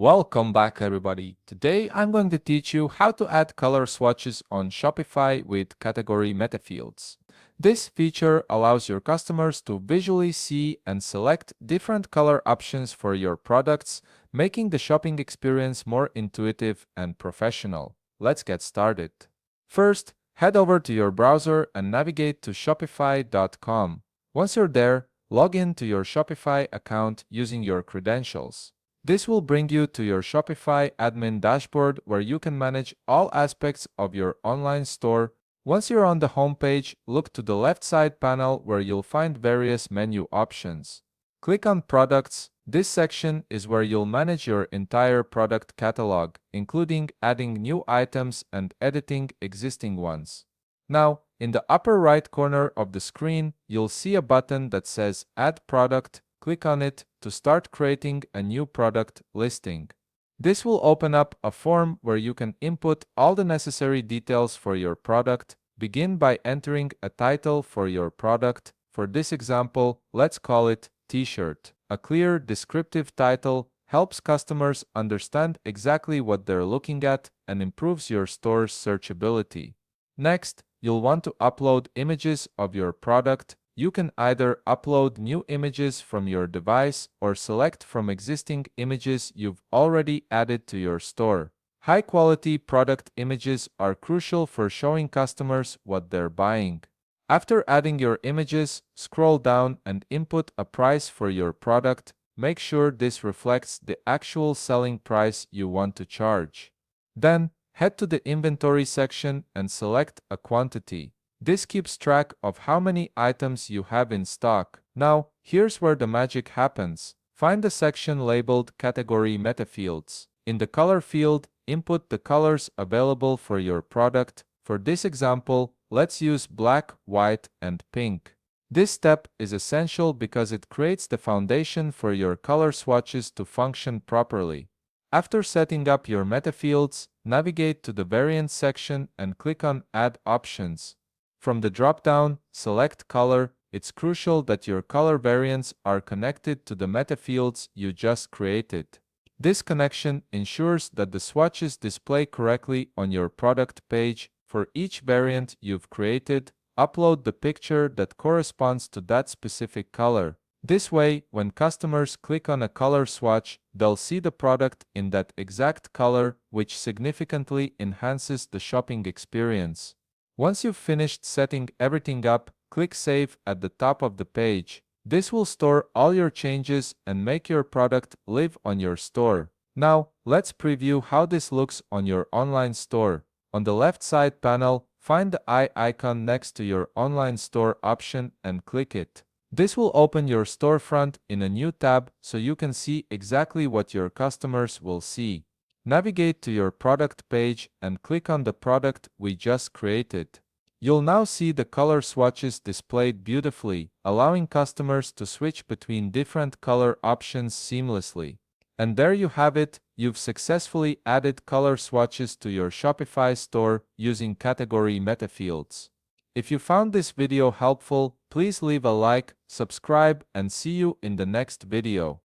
Welcome back everybody. Today I'm going to teach you how to add color swatches on Shopify with category Metafields. This feature allows your customers to visually see and select different color options for your products, making the shopping experience more intuitive and professional. Let's get started. First, head over to your browser and navigate to shopify.com. Once you're there, log in to your Shopify account using your credentials. This will bring you to your Shopify admin dashboard where you can manage all aspects of your online store. Once you're on the home page, look to the left side panel where you'll find various menu options. Click on Products. This section is where you'll manage your entire product catalog, including adding new items and editing existing ones. Now, in the upper right corner of the screen, you'll see a button that says Add Product. Click on it to start creating a new product listing. This will open up a form where you can input all the necessary details for your product. Begin by entering a title for your product. For this example, let's call it T-shirt. A clear, descriptive title helps customers understand exactly what they're looking at and improves your store's searchability. Next, you'll want to upload images of your product. You can either upload new images from your device or select from existing images you've already added to your store. High-quality product images are crucial for showing customers what they're buying. After adding your images, scroll down and input a price for your product. Make sure this reflects the actual selling price you want to charge. Then, head to the inventory section and select a quantity. This keeps track of how many items you have in stock. Now, here's where the magic happens. Find the section labeled Category Metafields. In the color field, input the colors available for your product. For this example, let's use black, white, and pink. This step is essential because it creates the foundation for your color swatches to function properly. After setting up your Metafields, navigate to the Variants section and click on Add Options. From the drop-down, select Color. It's crucial that your color variants are connected to the Metafields you just created. This connection ensures that the swatches display correctly on your product page. For each variant you've created, upload the picture that corresponds to that specific color. This way, when customers click on a color swatch, they'll see the product in that exact color, which significantly enhances the shopping experience. Once you've finished setting everything up, click Save at the top of the page. This will store all your changes and make your product live on your store. Now, let's preview how this looks on your online store. On the left side panel, find the eye icon next to your online store option and click it. This will open your storefront in a new tab so you can see exactly what your customers will see. Navigate to your product page and click on the product we just created. You'll now see the color swatches displayed beautifully, allowing customers to switch between different color options seamlessly. And there you have it, you've successfully added color swatches to your Shopify store using category Metafields. If you found this video helpful, please leave a like, subscribe, and see you in the next video.